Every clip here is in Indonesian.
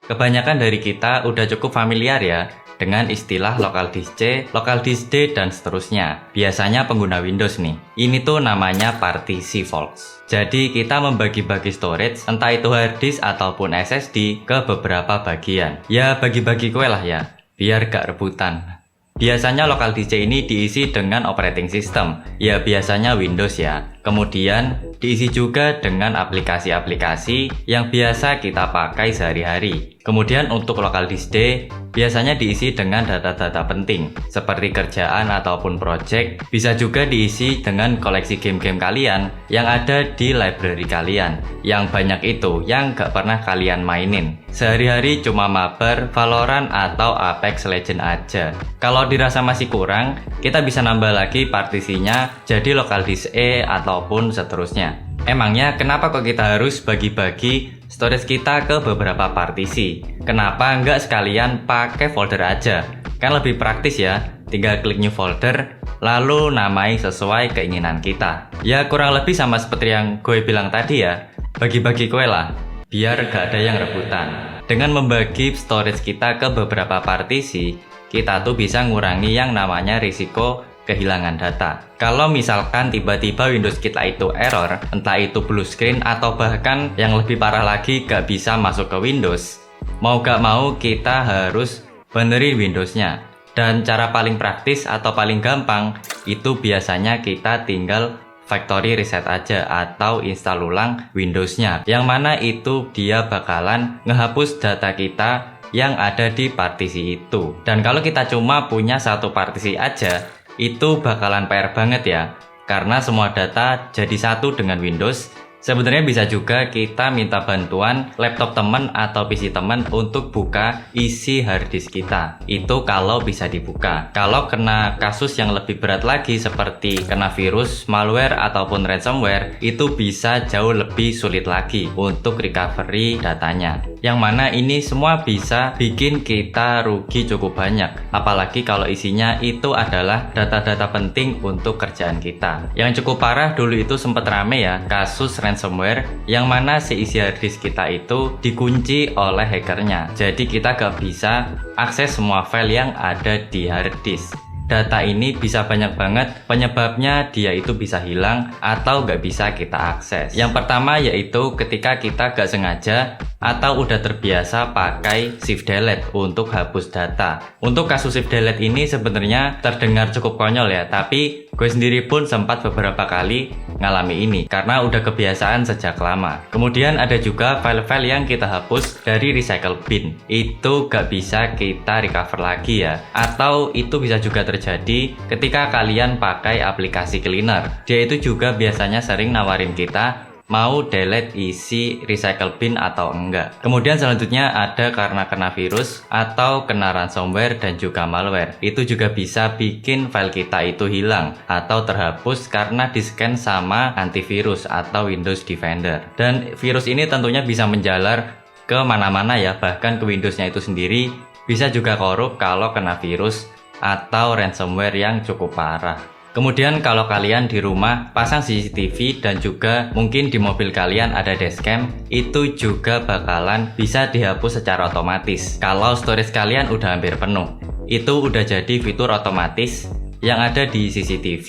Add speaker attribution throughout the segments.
Speaker 1: Kebanyakan dari kita udah cukup familiar ya dengan istilah local disk C, local disk D, dan seterusnya. Biasanya pengguna Windows nih. Ini tuh namanya partisi faults. Jadi kita membagi-bagi storage, entah itu hard disk ataupun SSD, ke beberapa bagian. Ya bagi-bagi kue lah ya, biar gak rebutan. Biasanya local disk C ini diisi dengan operating system, ya biasanya Windows ya. Kemudian diisi juga dengan aplikasi-aplikasi yang biasa kita pakai sehari-hari. Kemudian untuk local disk D biasanya diisi dengan data-data penting seperti kerjaan ataupun project. Bisa juga diisi dengan koleksi game-game kalian yang ada di library kalian. Yang banyak itu yang gak pernah kalian mainin. Sehari-hari cuma mabar, Valorant atau Apex Legends aja. Kalau dirasa masih kurang, kita bisa nambah lagi partisinya jadi local disk E ataupun seterusnya. Emangnya kenapa kok kita harus bagi-bagi storage kita ke beberapa partisi? Kenapa nggak sekalian pakai folder aja? Kan lebih praktis ya, tinggal klik new folder, lalu namai sesuai keinginan kita. Ya kurang lebih sama seperti yang gue bilang tadi ya, bagi-bagi kue lah, biar gak ada yang rebutan. Dengan membagi storage kita ke beberapa partisi, kita tuh bisa ngurangi yang namanya risiko kehilangan data. Kalau misalkan tiba-tiba Windows kita itu error, entah itu blue screen atau bahkan yang lebih parah lagi gak bisa masuk ke Windows, mau gak mau kita harus benerin Windowsnya. Dan cara paling praktis atau paling gampang itu biasanya kita tinggal factory reset aja atau install ulang Windowsnya, yang mana itu dia bakalan ngehapus data kita yang ada di partisi itu. Dan kalau kita cuma punya satu partisi aja, itu bakalan PR banget ya, karena semua data jadi satu dengan Windows. Sebenarnya bisa juga kita minta bantuan laptop teman atau PC teman untuk buka isi harddisk kita. Itu kalau bisa dibuka. Kalau kena kasus yang lebih berat lagi seperti kena virus, malware, ataupun ransomware, itu bisa jauh lebih sulit lagi untuk recovery datanya. Yang mana ini semua bisa bikin kita rugi cukup banyak. Apalagi kalau isinya itu adalah data-data penting untuk kerjaan kita. Yang cukup parah dulu itu sempat rame ya, kasus ransomware yang mana si isi harddisk kita itu dikunci oleh hackernya. Jadi kita gak bisa akses semua file yang ada di harddisk. Data ini bisa banyak banget penyebabnya dia itu bisa hilang atau gak bisa kita akses. Yang pertama yaitu ketika kita gak sengaja atau udah terbiasa pakai shift delete untuk hapus data. Untuk kasus shift delete ini sebenarnya terdengar cukup konyol ya, tapi gue sendiri pun sempat beberapa kali ngalami ini karena udah kebiasaan sejak lama. Kemudian ada juga file-file yang kita hapus dari recycle bin, itu gak bisa kita recover lagi ya. Atau itu bisa juga terjadi ketika kalian pakai aplikasi cleaner. Dia itu juga biasanya sering nawarin kita mau delete isi recycle bin atau enggak. Kemudian selanjutnya ada karena kena virus atau kena ransomware dan juga malware. Itu juga bisa bikin file kita itu hilang atau terhapus karena di-scan sama antivirus atau Windows Defender. Dan virus ini tentunya bisa menjalar ke mana-mana ya, bahkan ke Windowsnya itu sendiri. Bisa juga korup kalau kena virus atau ransomware yang cukup parah. Kemudian kalau kalian di rumah pasang CCTV dan juga mungkin di mobil kalian ada dashcam, itu juga bakalan bisa dihapus secara otomatis. Kalau storage kalian udah hampir penuh, itu udah jadi fitur otomatis yang ada di CCTV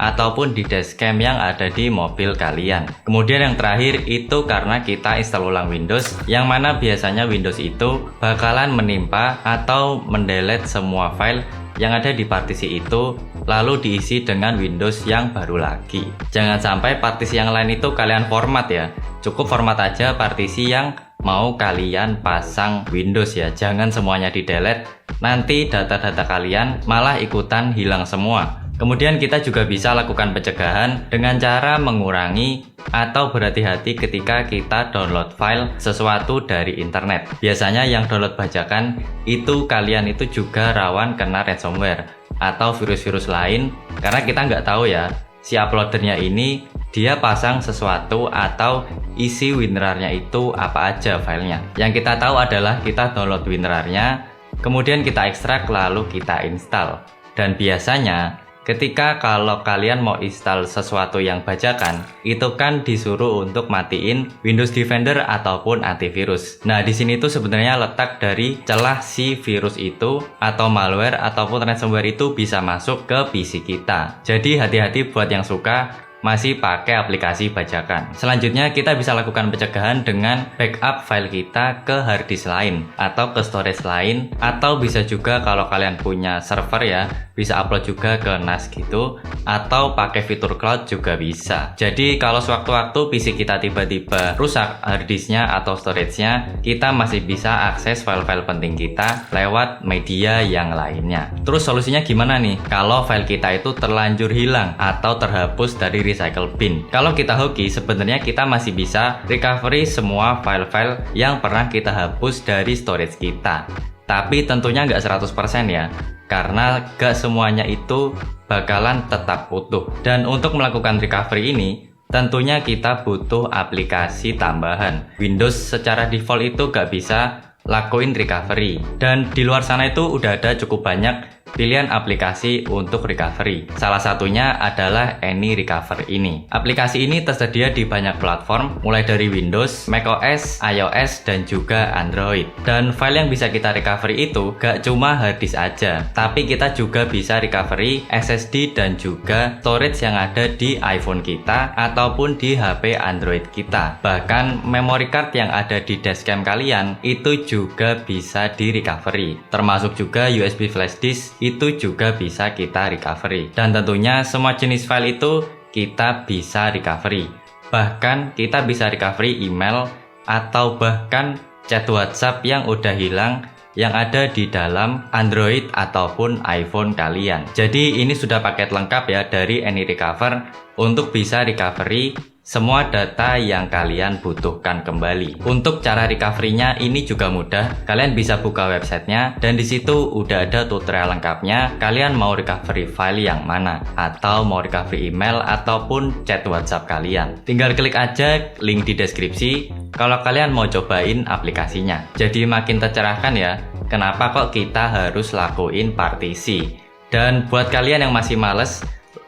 Speaker 1: ataupun di dashcam yang ada di mobil kalian. Kemudian yang terakhir itu karena kita install ulang Windows, yang mana biasanya Windows itu bakalan menimpa atau mendelete semua file yang ada di partisi itu, lalu diisi dengan Windows yang baru lagi. Jangan sampai partisi yang lain itu kalian format ya, cukup format aja partisi yang mau kalian pasang Windows ya, jangan semuanya di delete, nanti data-data kalian malah ikutan hilang semua. Kemudian kita juga bisa lakukan pencegahan dengan cara mengurangi atau berhati-hati ketika kita download file sesuatu dari internet. Biasanya yang download bajakan itu kalian itu juga rawan kena ransomware atau virus-virus lain, karena kita nggak tahu ya si uploadernya ini dia pasang sesuatu atau isi WinRAR-nya itu apa aja filenya. Yang kita tahu adalah kita download WinRAR-nya, kemudian kita ekstrak lalu kita install. Dan biasanya Ketika kalau kalian mau install sesuatu yang bajakan, itu kan disuruh untuk matiin Windows Defender ataupun antivirus. Nah, di sini tuh sebenarnya letak dari celah si virus itu atau malware ataupun ransomware itu bisa masuk ke PC kita. Jadi hati-hati buat yang suka masih pakai aplikasi bajakan. Selanjutnya kita bisa lakukan pencegahan dengan backup file kita ke hard disk lain atau ke storage lain, atau bisa juga kalau kalian punya server ya, bisa upload juga ke NAS gitu, atau pakai fitur cloud juga bisa. Jadi kalau sewaktu-waktu PC kita tiba-tiba rusak hard disknya atau storage-nya, kita masih bisa akses file-file penting kita lewat media yang lainnya. Terus solusinya gimana nih kalau file kita itu terlanjur hilang atau terhapus dari recycle bin? Kalau kita hoki, sebenarnya kita masih bisa recovery semua file-file yang pernah kita hapus dari storage kita. Tapi tentunya nggak 100% ya, karena gak semuanya itu bakalan tetap utuh. Dan untuk melakukan recovery ini, tentunya kita butuh aplikasi tambahan. Windows secara default itu gak bisa lakuin recovery. Dan di luar sana itu udah ada cukup banyak pilihan aplikasi untuk recovery. Salah satunya adalah AnyRecover ini. Aplikasi ini tersedia di banyak platform, mulai dari Windows, macOS, iOS, dan juga Android. Dan file yang bisa kita recovery itu gak cuma hard disk aja, tapi kita juga bisa recovery SSD dan juga storage yang ada di iPhone kita ataupun di HP Android kita. Bahkan memory card yang ada di dashcam kalian itu juga bisa di recovery, termasuk juga USB flash disk itu juga bisa kita recovery. Dan tentunya semua jenis file itu kita bisa recovery. Bahkan kita bisa recovery email atau bahkan chat WhatsApp yang udah hilang yang ada di dalam Android ataupun iPhone kalian. Jadi ini sudah paket lengkap ya dari AnyRecover untuk bisa recovery semua data yang kalian butuhkan kembali. Untuk cara recovery-nya ini juga mudah. Kalian bisa buka websitenya dan di situ udah ada tutorial lengkapnya. Kalian mau recovery file yang mana, atau mau recovery email ataupun chat WhatsApp kalian. Tinggal klik aja link di deskripsi kalau kalian mau cobain aplikasinya. Jadi makin tercerahkan ya, kenapa kok kita harus lakuin partisi. Dan buat kalian yang masih males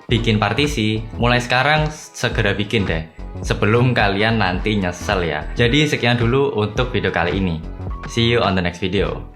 Speaker 1: bikin partisi, mulai sekarang segera bikin deh, sebelum kalian nanti nyesel ya. Jadi sekian dulu untuk video kali ini. See you on the next video.